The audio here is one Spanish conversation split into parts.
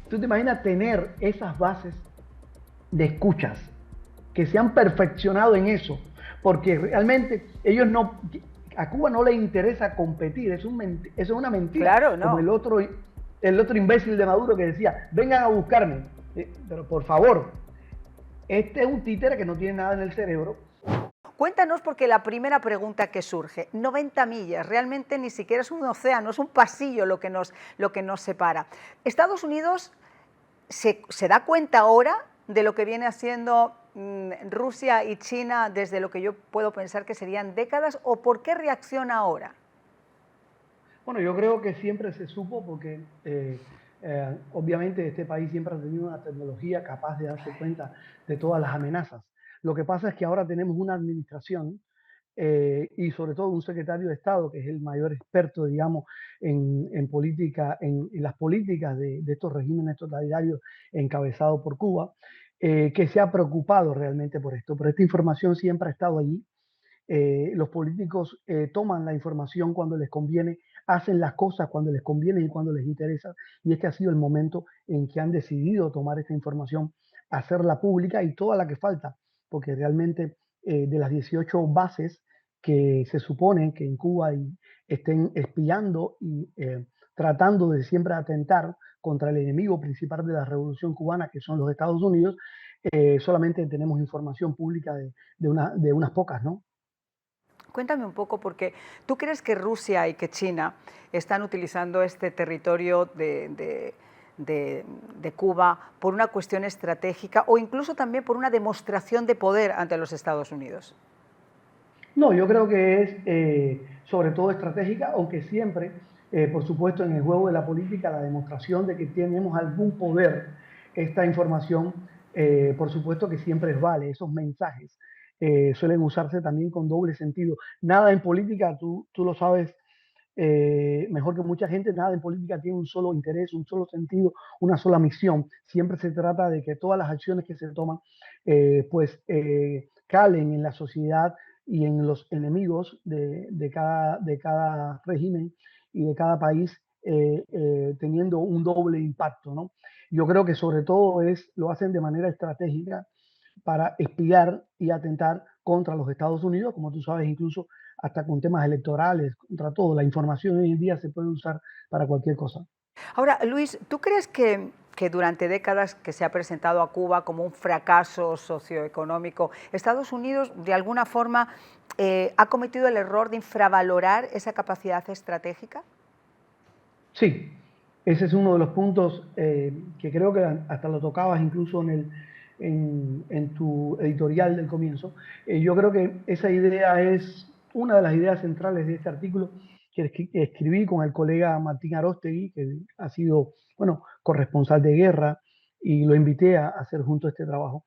¿Tú te imaginas tener esas bases de escuchas que se han perfeccionado en eso? Porque realmente a Cuba no le interesa competir, eso es una mentira, Claro, como no. el otro imbécil de Maduro que decía, vengan a buscarme. Pero por favor, este es un títere que no tiene nada en el cerebro. Cuéntanos, porque la primera pregunta que surge, 90 millas, realmente ni siquiera es un océano, es un pasillo lo que nos separa. Estados Unidos se da cuenta ahora de lo que viene haciendo Rusia y China desde lo que yo puedo pensar que serían décadas, o por qué reacciona ahora. Bueno, yo creo que siempre se supo porque obviamente este país siempre ha tenido una tecnología capaz de darse cuenta de todas las amenazas. Lo que pasa es que ahora tenemos una administración y sobre todo un secretario de Estado que es el mayor experto, digamos, en política, en las políticas de estos regímenes totalitarios encabezados por Cuba, que se ha preocupado realmente por esto. Pero esta información siempre ha estado allí. Los políticos toman la información cuando les conviene, hacen las cosas cuando les conviene y cuando les interesa, y este ha sido el momento en que han decidido tomar esta información, hacerla pública y toda la que falta, porque realmente de las 18 bases que se supone que en Cuba estén espiando y tratando de siempre atentar contra el enemigo principal de la revolución cubana, que son los Estados Unidos, solamente tenemos información pública de unas pocas, ¿no? Cuéntame un poco, porque tú crees que Rusia y que China están utilizando este territorio de Cuba por una cuestión estratégica o incluso también por una demostración de poder ante los Estados Unidos. No, yo creo que es sobre todo estratégica, aunque siempre, por supuesto, en el juego de la política, la demostración de que tenemos algún poder, esta información, por supuesto que siempre es vale, esos mensajes suelen usarse también con doble sentido. Nada en política, tú lo sabes mejor que mucha gente, nada en política tiene un solo interés, un solo sentido, una sola misión. Siempre se trata de que todas las acciones que se toman, calen en la sociedad y en los enemigos de cada régimen y de cada país, teniendo un doble impacto, ¿no? Yo creo que sobre todo lo hacen de manera estratégica para espiar y atentar contra los Estados Unidos, como tú sabes, incluso hasta con temas electorales, contra todo. La información hoy en día se puede usar para cualquier cosa. Ahora, Luis, ¿tú crees que durante décadas que se ha presentado a Cuba como un fracaso socioeconómico, Estados Unidos de alguna forma ha cometido el error de infravalorar esa capacidad estratégica? Sí, ese es uno de los puntos que creo que hasta lo tocabas incluso en tu editorial del comienzo. Yo creo que esa idea es una de las ideas centrales de este artículo que escribí con el colega Martín Aróstegui, que ha sido, bueno, corresponsal de guerra, y lo invité a hacer junto este trabajo.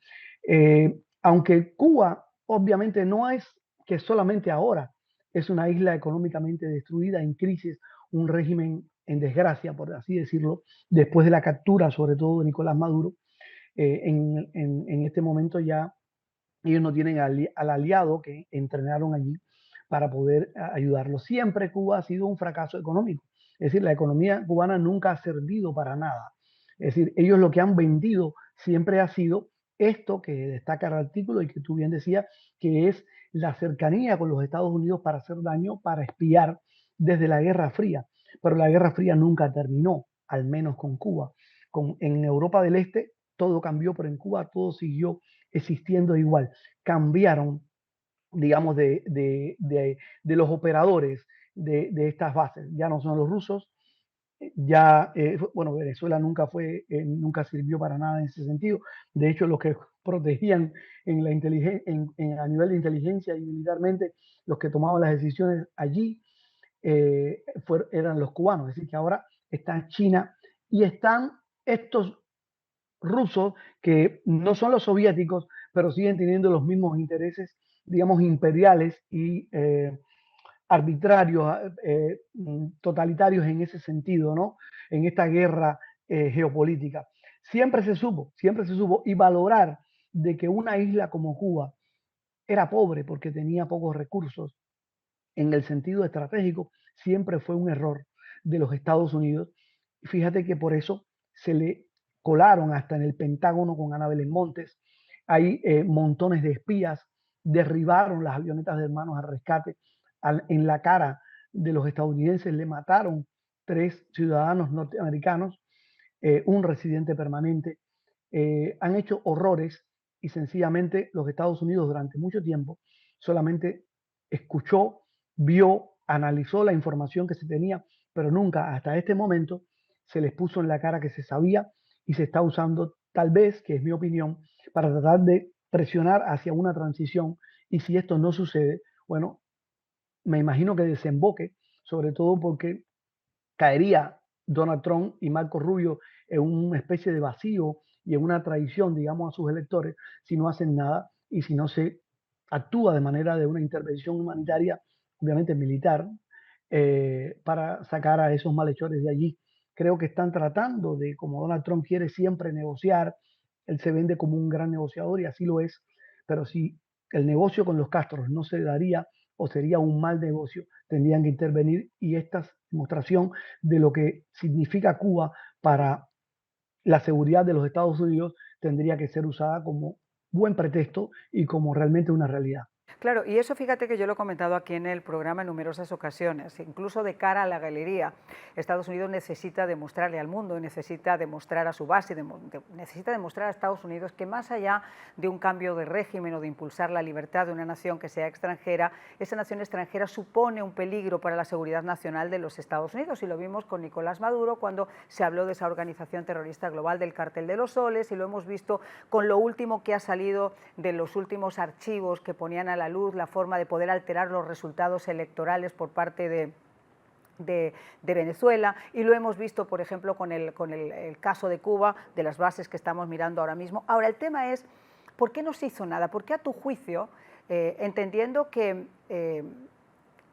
Aunque Cuba obviamente no es que solamente ahora es una isla económicamente destruida, en crisis, un régimen en desgracia, por así decirlo, después de la captura, sobre todo de Nicolás Maduro, en este momento ya ellos no tienen al aliado que entrenaron allí para poder ayudarlo. Siempre Cuba ha sido un fracaso económico. Es decir, la economía cubana nunca ha servido para nada. Es decir, ellos lo que han vendido siempre ha sido esto que destaca el artículo y que tú bien decías, que es la cercanía con los Estados Unidos para hacer daño, para espiar desde la Guerra Fría. Pero la Guerra Fría nunca terminó, al menos con Cuba. En Europa del Este todo cambió, pero en Cuba todo siguió existiendo igual. Cambiaron, digamos, de los operadores de estas bases. Ya no son los rusos, ya, bueno, Venezuela nunca sirvió para nada en ese sentido. De hecho, los que protegían en la a nivel de inteligencia y militarmente, los que tomaban las decisiones allí eran los cubanos. Es decir, que ahora está China y están estos rusos que no son los soviéticos, pero siguen teniendo los mismos intereses, digamos, imperiales y arbitrarios, totalitarios en ese sentido, ¿no? En esta guerra geopolítica. Siempre se supo, y valorar de que una isla como Cuba era pobre porque tenía pocos recursos en el sentido estratégico, siempre fue un error de los Estados Unidos. Fíjate que por eso se le colaron hasta en el Pentágono con Ana Belén Montes. Hay montones de espías, derribaron las avionetas de Hermanos al Rescate en la cara de los estadounidenses, le mataron 3 ciudadanos norteamericanos, un residente permanente. Han hecho horrores y sencillamente los Estados Unidos durante mucho tiempo solamente escuchó, vio, analizó la información que se tenía, pero nunca hasta este momento se les puso en la cara que se sabía y se está usando, tal vez, que es mi opinión, para tratar de presionar hacia una transición. Y si esto no sucede, bueno, me imagino que desemboque, sobre todo porque caería Donald Trump y Marco Rubio en una especie de vacío y en una traición, digamos, a sus electores si no hacen nada y si no se actúa de manera de una intervención humanitaria, obviamente militar, para sacar a esos malhechores de allí. Creo que están tratando de, como Donald Trump quiere siempre negociar, él se vende como un gran negociador y así lo es, pero si el negocio con los Castros no se daría o sería un mal negocio, tendrían que intervenir y esta demostración de lo que significa Cuba para la seguridad de los Estados Unidos tendría que ser usada como buen pretexto y como realmente una realidad. Claro, y eso fíjate que yo lo he comentado aquí en el programa en numerosas ocasiones, incluso de cara a la galería. Estados Unidos necesita demostrarle al mundo, necesita demostrar a su base, necesita demostrar a Estados Unidos que más allá de un cambio de régimen o de impulsar la libertad de una nación que sea extranjera, esa nación extranjera supone un peligro para la seguridad nacional de los Estados Unidos. Y lo vimos con Nicolás Maduro cuando se habló de esa organización terrorista global del Cártel de los Soles, y lo hemos visto con lo último que ha salido de los últimos archivos que ponían a la luz la forma de poder alterar los resultados electorales por parte de Venezuela, y lo hemos visto, por ejemplo, con el caso de Cuba, de las bases que estamos mirando ahora mismo. Ahora, el tema es, ¿por qué no se hizo nada? ¿Por qué, a tu juicio, entendiendo que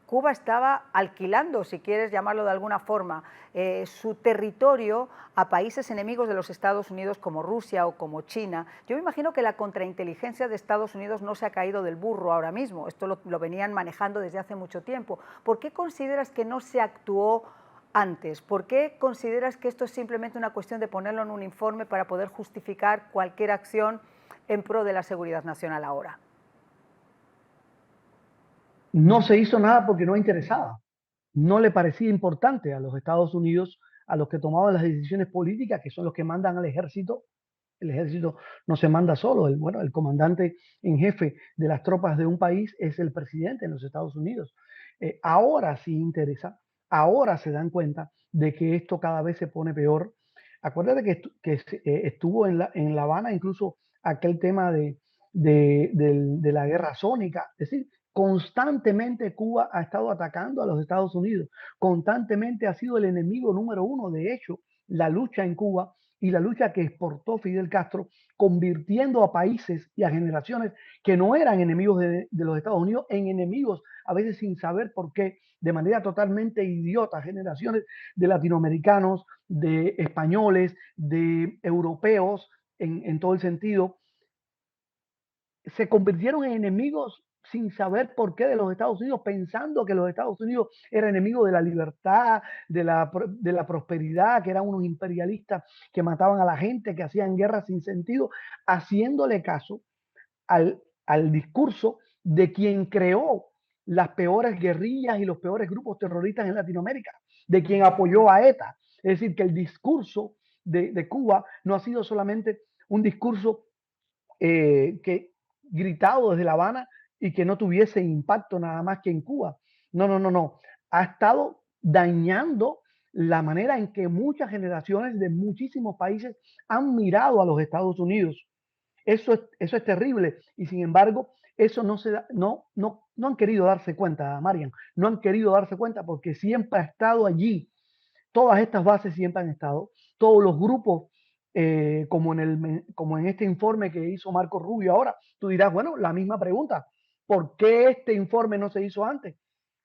Cuba estaba alquilando, si quieres llamarlo de alguna forma, su territorio a países enemigos de los Estados Unidos como Rusia o como China? Yo me imagino que la contrainteligencia de Estados Unidos no se ha caído del burro ahora mismo, esto lo venían manejando desde hace mucho tiempo. ¿Por qué consideras que no se actuó antes? ¿Por qué consideras que esto es simplemente una cuestión de ponerlo en un informe para poder justificar cualquier acción en pro de la seguridad nacional ahora? No se hizo nada porque no interesaba, no le parecía importante a los Estados Unidos, a los que tomaban las decisiones políticas, que son los que mandan al ejército. El ejército no se manda solo, bueno, el comandante en jefe de las tropas de un país es el presidente en los Estados Unidos. Ahora sí interesa, ahora se dan cuenta de que esto cada vez se pone peor. Acuérdate que estuvo en La Habana incluso aquel tema de la guerra sónica, es decir, constantemente Cuba ha estado atacando a los Estados Unidos, constantemente ha sido el enemigo número uno. De hecho, la lucha en Cuba y la lucha que exportó Fidel Castro, convirtiendo a países y a generaciones que no eran enemigos de los Estados Unidos en enemigos, a veces sin saber por qué, de manera totalmente idiota, generaciones de latinoamericanos, de españoles, de europeos, en todo el sentido, se convirtieron en enemigos sin saber por qué de los Estados Unidos, pensando que los Estados Unidos era enemigo de la libertad, de la prosperidad, que eran unos imperialistas que mataban a la gente, que hacían guerras sin sentido, haciéndole caso al discurso de quien creó las peores guerrillas y los peores grupos terroristas en Latinoamérica, de quien apoyó a ETA. Es decir, que el discurso de Cuba no ha sido solamente un discurso que gritado desde La Habana y que no tuviese impacto nada más que en Cuba. No, no, no, no. Ha estado dañando la manera en que muchas generaciones de muchísimos países han mirado a los Estados Unidos. Eso es terrible y sin embargo eso no se da, no han querido darse cuenta, Marian, no han querido darse cuenta porque siempre ha estado allí. Todas estas bases siempre han estado, todos los grupos, como en este informe que hizo Marco Rubio ahora. Tú dirás, bueno, la misma pregunta, ¿por qué este informe no se hizo antes?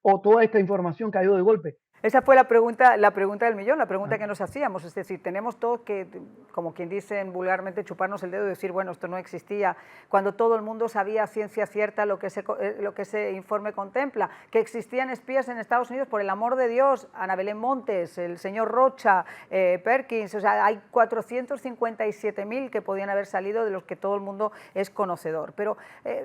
O toda esta información cayó de golpe. Esa fue la pregunta del millón, la pregunta que nos hacíamos. Es decir, tenemos todos que, como quien dicen vulgarmente, chuparnos el dedo y decir, bueno, esto no existía, cuando todo el mundo sabía a ciencia cierta lo que ese informe contempla, que existían espías en Estados Unidos, por el amor de Dios, Ana Belén Montes, el señor Rocha, Perkins, o sea, hay 457.000 que podían haber salido, de los que todo el mundo es conocedor. Pero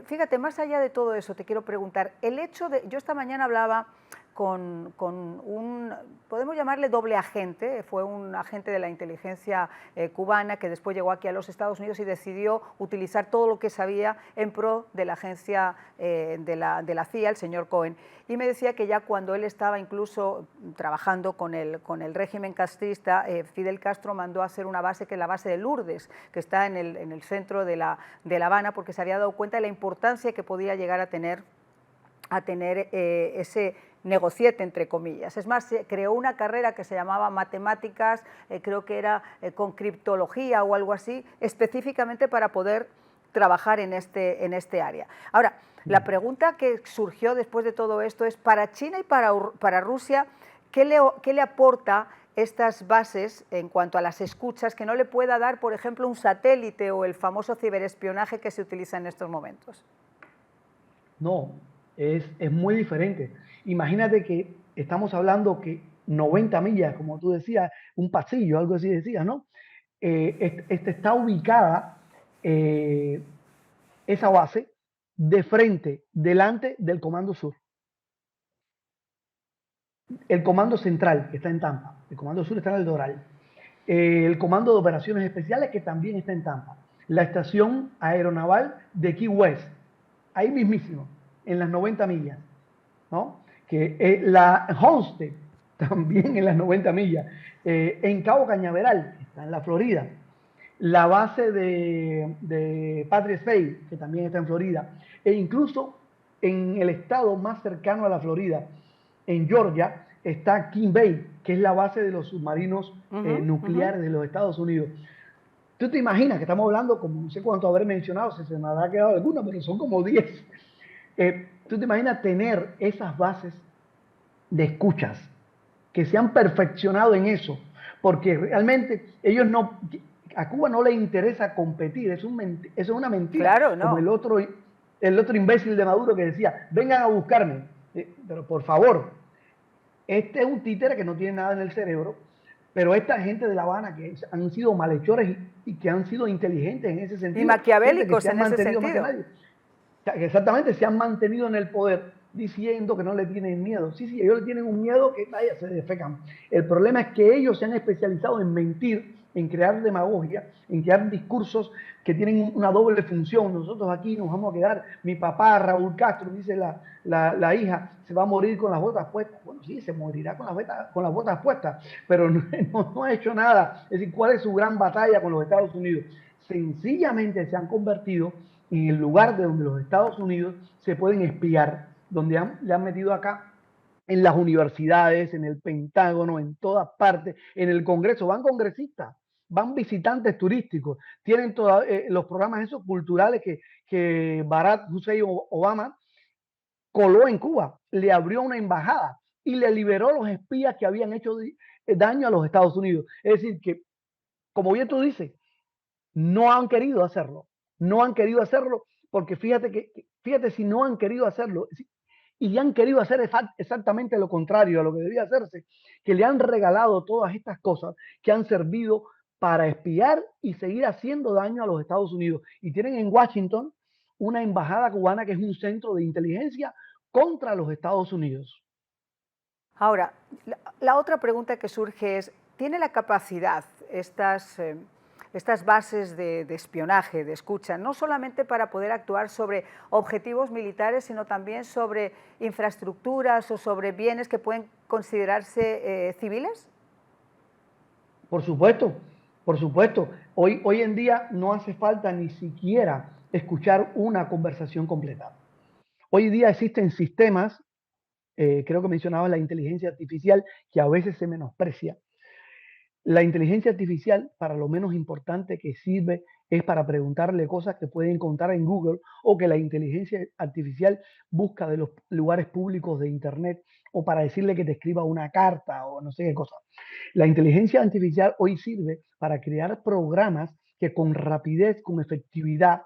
fíjate, más allá de todo eso, te quiero preguntar, el hecho de, yo esta mañana hablaba con un, podemos llamarle doble agente, fue un agente de la inteligencia cubana que después llegó aquí a los Estados Unidos y decidió utilizar todo lo que sabía en pro de la agencia de la CIA, el señor Cohen. Y me decía que ya cuando él estaba incluso trabajando con el régimen castrista, Fidel Castro mandó a hacer una base que es la base de Lourdes, que está en el centro de La Habana, porque se había dado cuenta de la importancia que podía llegar a tener ese negociete, entre comillas. Es más, se creó una carrera que se llamaba matemáticas, creo que era con criptología o algo así, específicamente para poder trabajar en este área. Ahora, la pregunta que surgió después de todo esto es, para China y para Rusia, ¿qué le aporta estas bases en cuanto a las escuchas que no le pueda dar, por ejemplo, un satélite o el famoso ciberespionaje que se utiliza en estos momentos? No, es muy diferente. Imagínate que estamos hablando que 90 millas, como tú decías, un pasillo, algo así decías, ¿no? Está ubicada eh, esa base de frente, delante del Comando Sur. El Comando Central, que está en Tampa. El Comando Sur está en el Doral. El Comando de Operaciones Especiales, que también está en Tampa. La estación aeronaval de Key West, ahí mismísimo, en las 90 millas, ¿no? Que la Homestead, también en las 90 millas. En Cabo Cañaveral, que está en la Florida. La base de Patriot Bay, que también está en Florida. E incluso en el estado más cercano a la Florida, en Georgia, está King Bay, que es la base de los submarinos nucleares de los Estados Unidos. Tú te imaginas que estamos hablando, como no sé cuánto habré mencionado, si se me habrá quedado alguna, pero son como 10. Tú te imaginas tener esas bases de escuchas que se han perfeccionado en eso, porque realmente ellos no, a Cuba no le interesa competir, eso es una mentira, Claro, como no. el otro imbécil de Maduro que decía, vengan a buscarme, pero por favor, este es un títere que no tiene nada en el cerebro, pero esta gente de La Habana que han sido malhechores y que han sido inteligentes en ese Y sentido, gente que maquiavélicos se han en ese mantenido más que sentido. nadie, que exactamente se han mantenido en el poder diciendo que no le tienen miedo. Sí, sí, ellos le tienen un miedo que vaya, se defecan. El problema es que ellos se han especializado en mentir, en crear demagogia, en crear discursos que tienen una doble función. Nosotros aquí nos vamos a quedar, mi papá Raúl Castro, dice la hija, se va a morir con las botas puestas. Bueno, sí, se morirá con las botas puestas, pero no ha hecho nada. Es decir, ¿cuál es su gran batalla con los Estados Unidos? Sencillamente se han convertido en el lugar de donde los Estados Unidos se pueden espiar, donde le han metido acá en las universidades, en el Pentágono, en todas partes, en el Congreso, van congresistas, van visitantes turísticos, tienen los programas esos culturales que Barack Hussein Obama coló en Cuba, le abrió una embajada y le liberó los espías que habían hecho daño a los Estados Unidos. Es decir, que, como bien tú dices, no han querido hacerlo. No han querido hacerlo porque fíjate si no han querido hacerlo y han querido hacer exactamente lo contrario a lo que debía hacerse, que le han regalado todas estas cosas que han servido para espiar y seguir haciendo daño a los Estados Unidos. Y tienen en Washington una embajada cubana que es un centro de inteligencia contra los Estados Unidos. Ahora, la otra pregunta que surge es, ¿tiene la capacidad estas bases de espionaje, de escucha, no solamente para poder actuar sobre objetivos militares, sino también sobre infraestructuras o sobre bienes que pueden considerarse civiles? Por supuesto, por supuesto. Hoy en día no hace falta ni siquiera escuchar una conversación completa. Hoy día existen sistemas, creo que mencionaba la inteligencia artificial, que a veces se menosprecia. La inteligencia artificial, para lo menos importante que sirve, es para preguntarle cosas que puede encontrar en Google o que la inteligencia artificial busca de los lugares públicos de Internet o para decirle que te escriba una carta o no sé qué cosa. La inteligencia artificial hoy sirve para crear programas que con rapidez, con efectividad,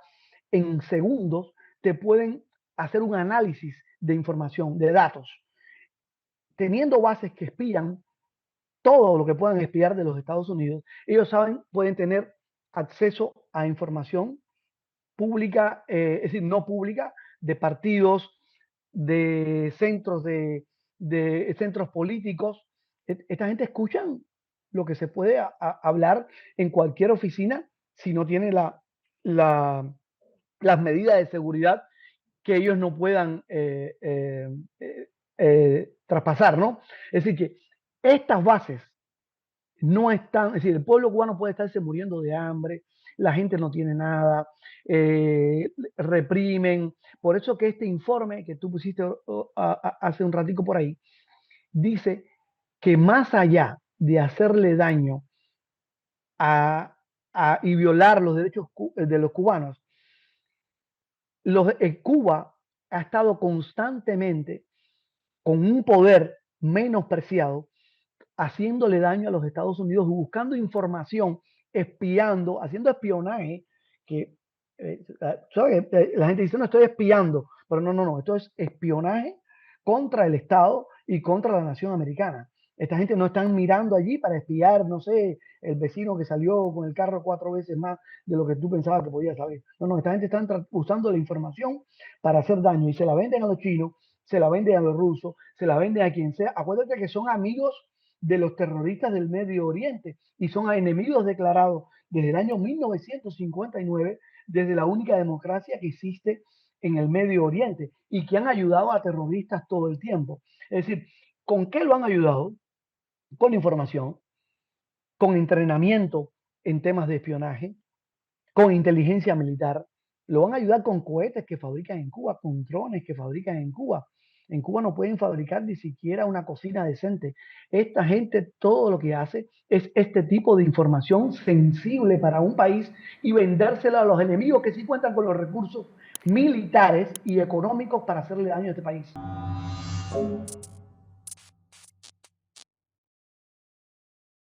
en segundos, te pueden hacer un análisis de información, de datos, teniendo bases que espían todo lo que puedan espiar de los Estados Unidos. Ellos saben, pueden tener acceso a información pública, es decir, no pública, de partidos, de centros, de centros políticos. Esta gente escuchan lo que se puede hablar en cualquier oficina si no tiene la, las medidas de seguridad que ellos no puedan traspasar, ¿no? Es decir, que estas bases no están, es decir, el pueblo cubano puede estarse muriendo de hambre, la gente no tiene nada, reprimen. Por eso que este informe que tú pusiste hace un ratico por ahí, dice que más allá de hacerle daño a, y violar los derechos de los cubanos, Cuba ha estado constantemente con un poder menospreciado, haciéndole daño a los Estados Unidos, buscando información, espiando, haciendo espionaje, que ¿sabes? La gente dice, no, estoy espiando, pero no, esto es espionaje contra el Estado y contra la nación americana. Esta gente no están mirando allí para espiar, no sé, el vecino que salió con el carro 4 veces más de lo que tú pensabas que podía saber. No, esta gente está usando la información para hacer daño y se la venden a los chinos, se la venden a los rusos, se la venden a quien sea. Acuérdate que son amigos de los terroristas del Medio Oriente y son enemigos declarados desde el año 1959, desde la única democracia que existe en el Medio Oriente y que han ayudado a terroristas todo el tiempo. Es decir, ¿con qué lo han ayudado? Con información, con entrenamiento en temas de espionaje, con inteligencia militar. Lo van a ayudar con cohetes que fabrican en Cuba, con drones que fabrican en Cuba. En Cuba no pueden fabricar ni siquiera una cocina decente. Esta gente todo lo que hace es este tipo de información sensible para un país y vendérsela a los enemigos que sí cuentan con los recursos militares y económicos para hacerle daño a este país.